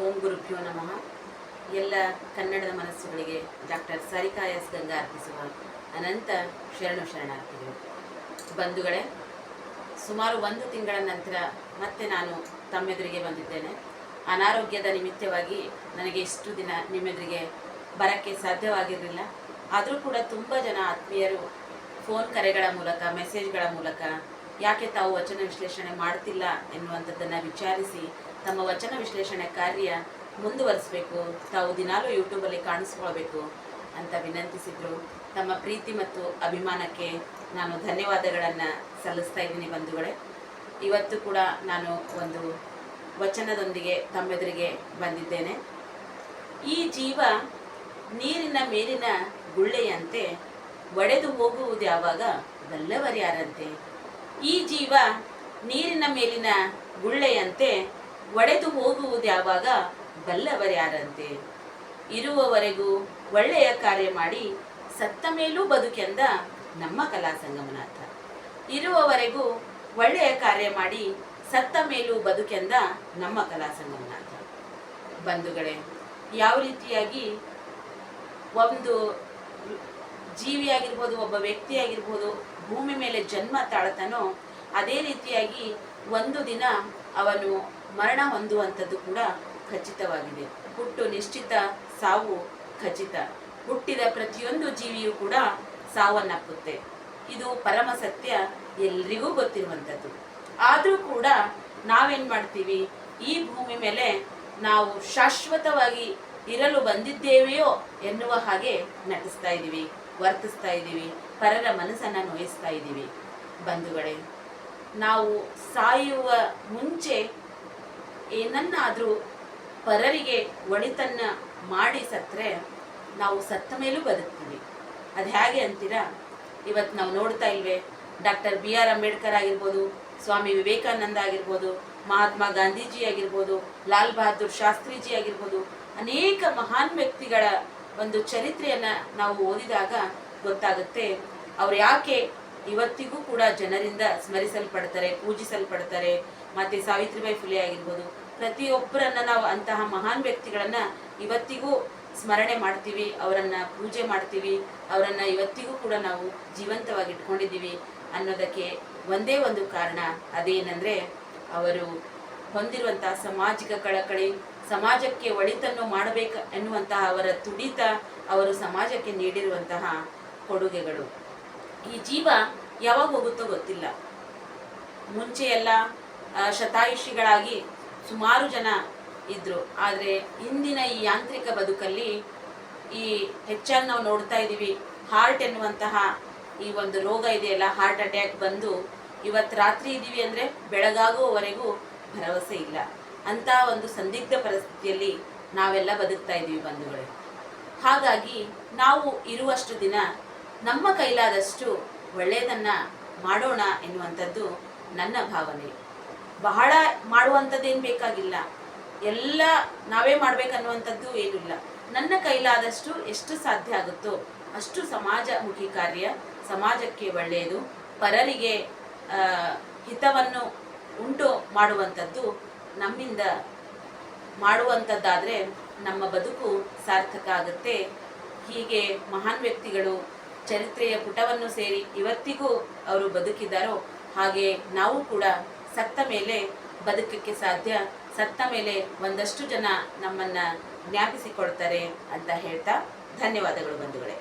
ಓಂ ಗುರುಭ್ಯೋ ನಮಃ. ಎಲ್ಲ ಕನ್ನಡದ ಮನಸ್ಸುಗಳಿಗೆ ಡಾಕ್ಟರ್ ಸಾರಿಕಾ ಎಸ್ ಗಂಗಾ ಅರ್ಪಿಸುವ ಅನಂತ ಶರಣಾರ್ಥಿಗಳು. ಬಂಧುಗಳೇ, ಸುಮಾರು 1 ತಿಂಗಳ ನಂತರ ಮತ್ತೆ ನಾನು ತಮ್ಮೆದುರಿಗೆ ಬಂದಿದ್ದೇನೆ. ಅನಾರೋಗ್ಯದ ನಿಮಿತ್ತವಾಗಿ ನನಗೆ ಇಷ್ಟು ದಿನ ನಿಮ್ಮೆದುರಿಗೆ ಬರೋಕ್ಕೆ ಸಾಧ್ಯವಾಗಿರಲಿಲ್ಲ. ಆದರೂ ಕೂಡ ತುಂಬ ಜನ ಆತ್ಮೀಯರು ಫೋನ್ ಕರೆಗಳ ಮೂಲಕ, ಮೆಸೇಜ್ಗಳ ಮೂಲಕ ಯಾಕೆ ತಾವು ವಚನ ವಿಶ್ಲೇಷಣೆ ಮಾಡ್ತಿಲ್ಲ ಎನ್ನುವಂಥದ್ದನ್ನು ವಿಚಾರಿಸಿ ತಮ್ಮ ವಚನ ವಿಶ್ಲೇಷಣೆ ಕಾರ್ಯ ಮುಂದುವರಿಸಬೇಕು, ತಾವು ದಿನಾಲೂ ಯೂಟ್ಯೂಬಲ್ಲಿ ಕಾಣಿಸ್ಕೊಳ್ಬೇಕು ಅಂತ ವಿನಂತಿಸಿದರು. ತಮ್ಮ ಪ್ರೀತಿ ಮತ್ತು ಅಭಿಮಾನಕ್ಕೆ ನಾನು ಧನ್ಯವಾದಗಳನ್ನು ಸಲ್ಲಿಸ್ತಾ ಇದ್ದೀನಿ ಬಂಧುಗಳೇ. ಇವತ್ತು ಕೂಡ ನಾನು ಒಂದು ವಚನದೊಂದಿಗೆ ತಮ್ಮೆದುರಿಗೆ ಬಂದಿದ್ದೇನೆ. ಈ ಜೀವ ನೀರಿನ ಮೇಲಿನ ಗುಳ್ಳೆಯಂತೆ ಒಡೆದು ಹೋಗುವುದು ಯಾವಾಗ ಬಲ್ಲವರ್ಯಾರಂತೆ. ಈ ಜೀವ ನೀರಿನ ಮೇಲಿನ ಗುಳ್ಳೆಯಂತೆ ಒಡೆದು ಹೋಗುವುದು ಯಾವಾಗ ಬಲ್ಲವರ್ಯಾರಂತೆ. ಇರುವವರೆಗೂ ಒಳ್ಳೆಯ ಕಾರ್ಯ ಮಾಡಿ ಸತ್ತ ಮೇಲೂ ಬದುಕೆಂದ ನಮ್ಮ ಕಲಾ ಸಂಗಮನಾಥ. ಇರುವವರೆಗೂ ಒಳ್ಳೆಯ ಕಾರ್ಯ ಮಾಡಿ ಸತ್ತ ಮೇಲೂ ಬದುಕೆಂದ ನಮ್ಮ ಕಲಾ ಸಂಗಮನಾಥ. ಬಂಧುಗಳೇ, ಯಾವ ರೀತಿಯಾಗಿ ಒಂದು ಜೀವಿಯಾಗಿರ್ಬೋದು, ಒಬ್ಬ ವ್ಯಕ್ತಿಯಾಗಿರ್ಬೋದು, ಭೂಮಿ ಮೇಲೆ ಜನ್ಮ ತಾಳ್ತಾನೋ ಅದೇ ರೀತಿಯಾಗಿ ಒಂದು ದಿನ ಅವನು ಮರಣ ಹೊಂದುವಂಥದ್ದು ಕೂಡ ಖಚಿತವಾಗಿದೆ. ಹುಟ್ಟು ನಿಶ್ಚಿತ, ಸಾವು ಖಚಿತ. ಹುಟ್ಟಿದ ಪ್ರತಿಯೊಂದು ಜೀವಿಯೂ ಕೂಡ ಸಾವನ್ನಪ್ಪುತ್ತೆ. ಇದು ಪರಮ ಸತ್ಯ, ಎಲ್ರಿಗೂ ಗೊತ್ತಿರುವಂಥದ್ದು. ಆದರೂ ಕೂಡ ನಾವೇನು ಮಾಡ್ತೀವಿ, ಈ ಭೂಮಿ ಮೇಲೆ ನಾವು ಶಾಶ್ವತವಾಗಿ ಇರಲು ಬಂದಿದ್ದೇವೆಯೋ ಎನ್ನುವ ಹಾಗೆ ನಟಿಸ್ತಾ ಇದ್ದೀವಿ, ವರ್ತಿಸ್ತಾ ಇದ್ದೀವಿ, ಪರರ ಮನಸ್ಸನ್ನು ನೋಯಿಸ್ತಾ ಇದ್ದೀವಿ. ಬಂಧುಗಳೇ, ನಾವು ಸಾಯುವ ಮುಂಚೆ ಏನನ್ನಾದರೂ ಪರರಿಗೆ ಒಳಿತನ್ನು ಮಾಡಿ ಸತ್ತರೆ ನಾವು ಸತ್ತ ಮೇಲೂ ಬದುಕ್ತೀವಿ. ಅದು ಹೇಗೆ ಅಂತೀರಾ? ಇವತ್ತು ನಾವು ನೋಡ್ತಾ ಇಲ್ವೇ, ಡಾಕ್ಟರ್ BR ಅಂಬೇಡ್ಕರ್ ಆಗಿರ್ಬೋದು, ಸ್ವಾಮಿ ವಿವೇಕಾನಂದ ಆಗಿರ್ಬೋದು, ಮಹಾತ್ಮ ಗಾಂಧೀಜಿ ಆಗಿರ್ಬೋದು, ಲಾಲ್ ಬಹದ್ದೂರ್ ಶಾಸ್ತ್ರೀಜಿ ಆಗಿರ್ಬೋದು, ಅನೇಕ ಮಹಾನ್ ವ್ಯಕ್ತಿಗಳ ಒಂದು ಚರಿತ್ರೆಯನ್ನು ನಾವು ಓದಿದಾಗ ಗೊತ್ತಾಗುತ್ತೆ ಅವ್ರು ಯಾಕೆ ಇವತ್ತಿಗೂ ಕೂಡ ಜನರಿಂದ ಸ್ಮರಿಸಲ್ಪಡ್ತಾರೆ, ಪೂಜಿಸಲ್ಪಡ್ತಾರೆ. ಮತ್ತು ಸಾವಿತ್ರಿಬಾಯಿ ಫುಲೆ ಆಗಿರ್ಬೋದು, ಪ್ರತಿಯೊಬ್ಬರನ್ನು ನಾವು ಅಂತಹ ಮಹಾನ್ ವ್ಯಕ್ತಿಗಳನ್ನು ಇವತ್ತಿಗೂ ಸ್ಮರಣೆ ಮಾಡ್ತೀವಿ, ಅವರನ್ನು ಪೂಜೆ ಮಾಡ್ತೀವಿ, ಅವರನ್ನು ಇವತ್ತಿಗೂ ಕೂಡ ನಾವು ಜೀವಂತವಾಗಿ ಇಟ್ಕೊಂಡಿದ್ದೀವಿ ಅನ್ನೋದಕ್ಕೆ ಒಂದೇ ಒಂದು ಕಾರಣ. ಅದೇನೆಂದರೆ ಅವರು ಹೊಂದಿರುವಂತಹ ಸಾಮಾಜಿಕ ಕಳಕಳಿ, ಸಮಾಜಕ್ಕೆ ಒಳಿತನ್ನು ಮಾಡಬೇಕು ಎನ್ನುವಂತಹ ಅವರ ತುಡಿತ, ಅವರು ಸಮಾಜಕ್ಕೆ ನೀಡಿರುವಂತಹ ಕೊಡುಗೆಗಳು. ಈ ಜೀವ ಯಾವಾಗ ಹೋಗುತ್ತೋ ಗೊತ್ತಿಲ್ಲ. ಮುಂಚೆ ಎಲ್ಲ ಶತಾಯುಷಿಗಳಾಗಿ ಸುಮಾರು ಜನ ಇದ್ದರು. ಆದರೆ ಇಂದಿನ ಈ ಯಾಂತ್ರಿಕ ಬದುಕಲ್ಲಿ ಈ ಹೆಚ್ಚಾಗಿ ನಾವು ನೋಡ್ತಾ ಇದ್ದೀವಿ, ಹಾರ್ಟ್ ಎನ್ನುವಂತಹ ಈ ಒಂದು ರೋಗ ಇದೆಯಲ್ಲ, ಹಾರ್ಟ್ ಅಟ್ಯಾಕ್ ಬಂದು ಇವತ್ತು ರಾತ್ರಿ ಇದ್ದೀವಿ ಅಂದರೆ ಬೆಳಗಾಗುವವರೆಗೂ ಭರವಸೆ ಇಲ್ಲ. ಅಂಥ ಒಂದು ಸಂದಿಗ್ಧ ಪರಿಸ್ಥಿತಿಯಲ್ಲಿ ನಾವೆಲ್ಲ ಬದುಕ್ತಾ ಇದ್ದೀವಿ ಬಂಧುಗಳೇ. ಹಾಗಾಗಿ ನಾವು ಇರುವಷ್ಟು ದಿನ ನಮ್ಮ ಕೈಲಾದಷ್ಟು ಒಳ್ಳೆಯದನ್ನು ಮಾಡೋಣ ಎನ್ನುವಂಥದ್ದು ನನ್ನ ಭಾವನೆ. ಬಹಳ ಮಾಡುವಂಥದ್ದೇನು ಬೇಕಾಗಿಲ್ಲ, ಎಲ್ಲ ನಾವೇ ಮಾಡಬೇಕನ್ನುವಂಥದ್ದು ಏನಿಲ್ಲ. ನನ್ನ ಕೈಲಾದಷ್ಟು ಎಷ್ಟು ಸಾಧ್ಯ ಆಗುತ್ತೋ ಅಷ್ಟು ಸಮಾಜಮುಖಿ ಕಾರ್ಯ, ಸಮಾಜಕ್ಕೆ ಒಳ್ಳೆಯದು, ಪರರಿಗೆ ಹಿತವನ್ನು ಉಂಟು ಮಾಡುವಂಥದ್ದು ನಮ್ಮಿಂದ ಮಾಡುವಂಥದ್ದಾದರೆ ನಮ್ಮ ಬದುಕು ಸಾರ್ಥಕ ಆಗುತ್ತೆ. ಹೀಗೆ ಮಹಾನ್ ವ್ಯಕ್ತಿಗಳು ಚರಿತ್ರೆಯ ಪುಟವನ್ನು ಸೇರಿ ಇವತ್ತಿಗೂ ಅವರು ಬದುಕಿದ್ದಾರೋ ಹಾಗೆ ನಾವು ಕೂಡ ಸತ್ತ ಮೇಲೆ ಬದುಕಕ್ಕೆ ಸಾಧ್ಯ. ಸತ್ತ ಮೇಲೆ ಒಂದಷ್ಟು ಜನ ನಮ್ಮನ್ನು ಜ್ಞಾಪಿಸಿಕೊಳ್ತಾರೆ ಅಂತ ಹೇಳ್ತಾ ಧನ್ಯವಾದಗಳು ಬಂಧುಗಳೇ.